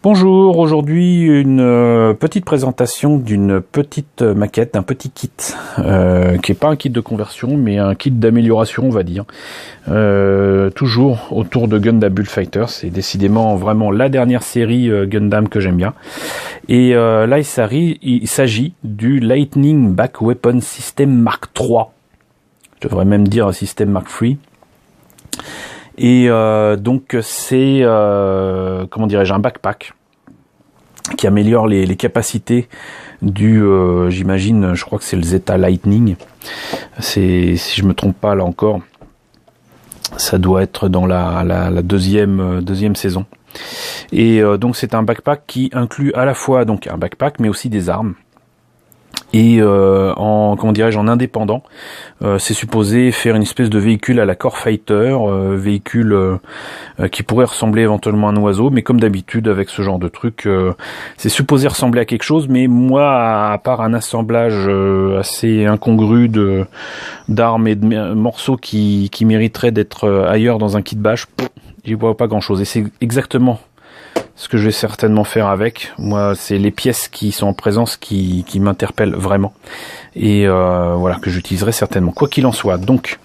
Bonjour, aujourd'hui une petite présentation d'une petite maquette, d'un petit kit, qui est pas un kit de conversion, mais un kit d'amélioration, on va dire. Toujours autour de Gundam Bullfighter, c'est décidément vraiment la dernière série Gundam que j'aime bien. Et là, il s'agit du Lightning Back Weapon System Mark III. Je devrais même dire System Mark III. Et donc c'est comment dirais-je, un backpack qui améliore les capacités du j'imagine, je crois que c'est le Zeta Lightning. C'est, si je me trompe pas là encore, ça doit être dans la deuxième saison. Et donc c'est un backpack qui inclut à la fois donc un backpack mais aussi des armes. Et en indépendant, c'est supposé faire une espèce de véhicule à la Core Fighter, véhicule qui pourrait ressembler éventuellement à un oiseau, mais comme d'habitude avec ce genre de truc, c'est supposé ressembler à quelque chose, mais moi, à part un assemblage assez incongru d'armes et de morceaux qui mériteraient d'être ailleurs dans un kit bash, j'y vois pas grand chose. Et c'est exactement ce que je vais certainement faire avec. Moi, c'est les pièces qui sont en présence qui m'interpellent vraiment. Et voilà, que j'utiliserai certainement. Quoi qu'il en soit, donc,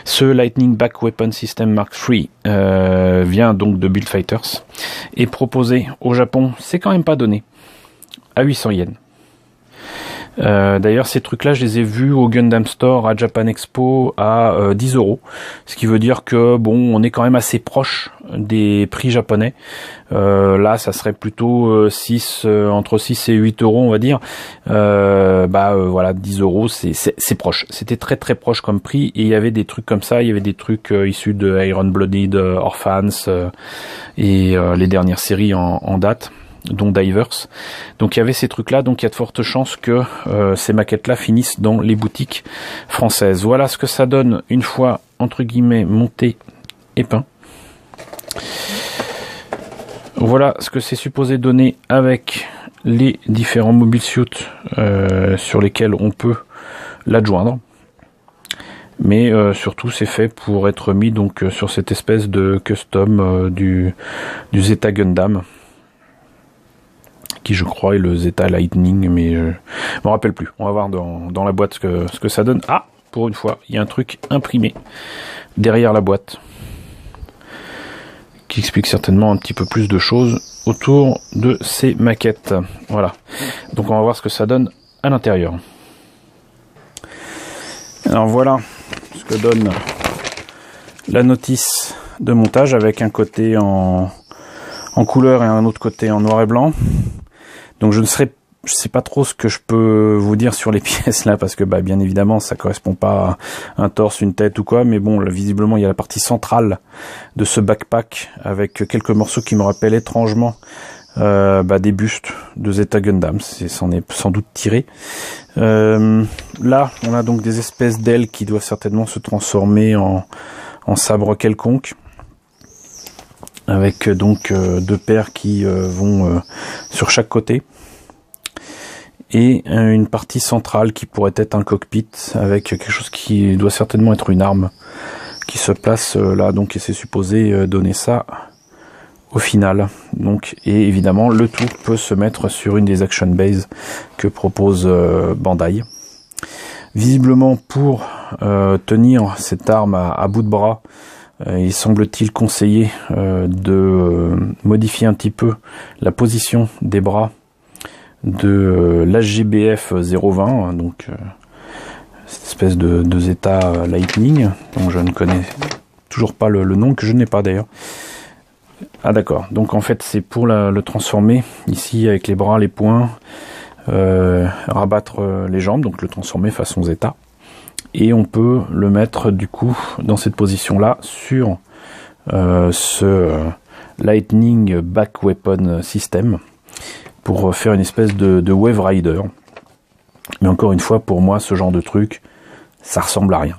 ce Lightning Back Weapon System Mark III vient donc de Bullfighters. Et proposé au Japon, c'est quand même pas donné, à 800 yens. D'ailleurs, ces trucs-là, je les ai vus au Gundam Store à Japan Expo à 10 €. Ce qui veut dire que, bon, on est quand même assez proche des prix japonais. Là, ça serait plutôt entre 6 et 8 €, on va dire. Voilà, 10 €, c'est proche. C'était très très proche comme prix. Et il y avait des trucs comme ça. Il y avait des trucs issus de Iron Blooded, Orphans et les dernières séries en date, dont Divers. Donc il y avait ces trucs là, donc il y a de fortes chances que ces maquettes là finissent dans les boutiques françaises. Voilà ce que ça donne une fois entre guillemets monté et peint. Voilà ce que c'est supposé donner avec les différents mobile suits sur lesquels on peut l'adjoindre. Mais surtout c'est fait pour être mis donc sur cette espèce de custom du Zeta Gundam, qui je crois est le Zeta Lightning, mais je me rappelle plus. On va voir dans la boîte ce que ça donne. Ah, pour une fois, il y a un truc imprimé derrière la boîte qui explique certainement un petit peu plus de choses autour de ces maquettes. Voilà. Donc on va voir ce que ça donne à l'intérieur. Alors voilà ce que donne la notice de montage, avec un côté en couleur et un autre côté en noir et blanc. Donc je sais pas trop ce que je peux vous dire sur les pièces là, parce que bien évidemment ça correspond pas à un torse, une tête ou quoi, mais bon, là, visiblement il y a la partie centrale de ce backpack avec quelques morceaux qui me rappellent étrangement des bustes de Zeta Gundam. C'en est sans doute tiré. Là on a donc des espèces d'ailes qui doivent certainement se transformer en sabre quelconque, avec donc deux paires qui vont sur chaque côté, et une partie centrale qui pourrait être un cockpit avec quelque chose qui doit certainement être une arme qui se place là, donc, et c'est supposé donner ça au final. Donc, et évidemment le tout peut se mettre sur une des action bases que propose Bandai. Visiblement, pour tenir cette arme à bout de bras, il semble-t-il conseillé de modifier un petit peu la position des bras de l'HGBF 020, donc cette espèce de Zeta Lightning, dont je ne connais toujours pas le nom, que je n'ai pas d'ailleurs. Ah d'accord, donc en fait c'est pour le transformer ici avec les bras, les poings, rabattre les jambes, donc le transformer façon Zeta. Et on peut le mettre du coup dans cette position là sur ce Lightning Back Weapon System pour faire une espèce de Wave Rider. Mais encore une fois, pour moi ce genre de truc ça ressemble à rien,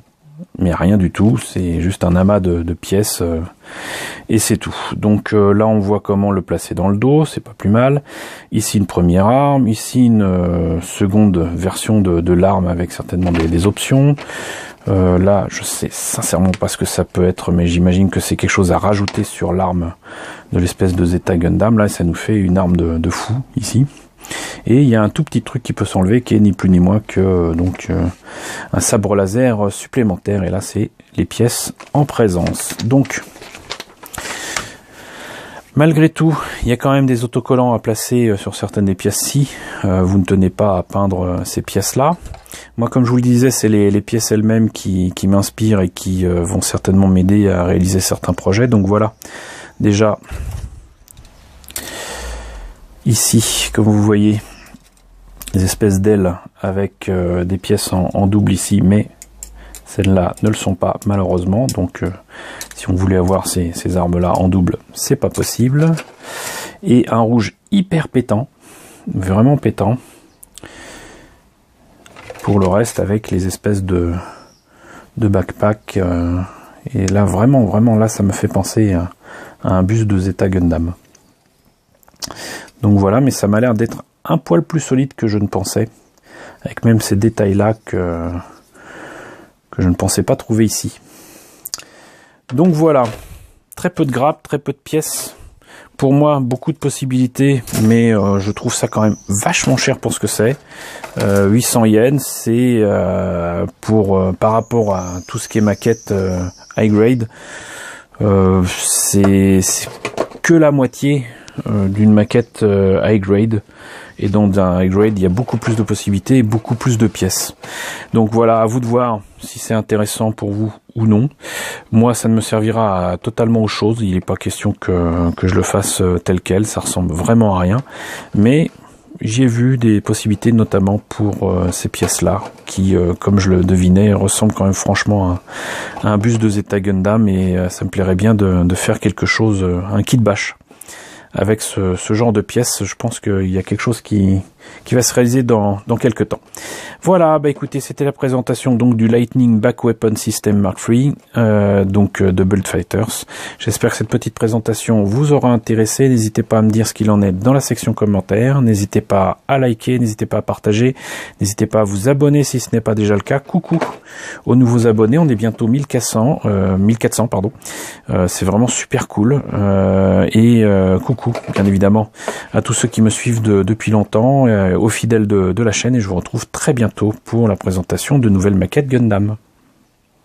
mais rien du tout, c'est juste un amas de pièces et c'est tout. Donc là on voit comment le placer dans le dos, c'est pas plus mal. Ici une première arme, ici une seconde version de l'arme avec certainement des options. Là, je sais sincèrement pas ce que ça peut être, mais j'imagine que c'est quelque chose à rajouter sur l'arme de l'espèce de Zeta Gundam. Là, ça nous fait une arme de fou, ici. Et il y a un tout petit truc qui peut s'enlever, qui est ni plus ni moins que un sabre laser supplémentaire. Et là, c'est les pièces en présence. Donc, malgré tout, il y a quand même des autocollants à placer sur certaines des pièces si vous ne tenez pas à peindre ces pièces-là. Moi, comme je vous le disais, c'est les pièces elles-mêmes qui m'inspirent et qui vont certainement m'aider à réaliser certains projets. Donc voilà, déjà, ici, comme vous voyez, des espèces d'ailes avec des pièces en double ici, mais celles-là ne le sont pas malheureusement. Donc si on voulait avoir ces armes-là en double, c'est pas possible. Et un rouge hyper pétant, vraiment pétant. Pour le reste, avec les espèces de backpack. Et là, vraiment, là, ça me fait penser à un buste de Zeta Gundam. Donc voilà, mais ça m'a l'air d'être un poil plus solide que je ne pensais. Avec même ces détails-là que je ne pensais pas trouver ici. Donc voilà, très peu de grappes, très peu de pièces. Pour moi, beaucoup de possibilités, mais je trouve ça quand même vachement cher pour ce que c'est. 800 yens, c'est par rapport à tout ce qui est maquette high grade, c'est que la moitié d'une maquette high grade. Et dans un high grade, il y a beaucoup plus de possibilités et beaucoup plus de pièces. Donc voilà, à vous de voir si c'est intéressant pour vous ou non. Moi, ça ne me servira totalement aux choses. Il n'est pas question que je le fasse tel quel. Ça ressemble vraiment à rien. Mais j'ai vu des possibilités, notamment pour ces pièces-là, qui, comme je le devinais, ressemblent quand même franchement à un buste de Zeta Gundam. Et ça me plairait bien de faire quelque chose, un kit bash. Avec ce genre de pièces, je pense qu'il y a quelque chose qui va se réaliser dans quelques temps. Voilà, bah écoutez, c'était la présentation donc du Lightning Back Weapon System Mark III, de Build Fighters. J'espère que cette petite présentation vous aura intéressé. N'hésitez pas à me dire ce qu'il en est dans la section commentaires. N'hésitez pas à liker, n'hésitez pas à partager, n'hésitez pas à vous abonner si ce n'est pas déjà le cas. Coucou aux nouveaux abonnés, on est bientôt 1400, pardon. C'est vraiment super cool. Coucou, bien évidemment, à tous ceux qui me suivent depuis longtemps, aux fidèles de la chaîne, et je vous retrouve très bientôt pour la présentation de nouvelles maquettes Gundam.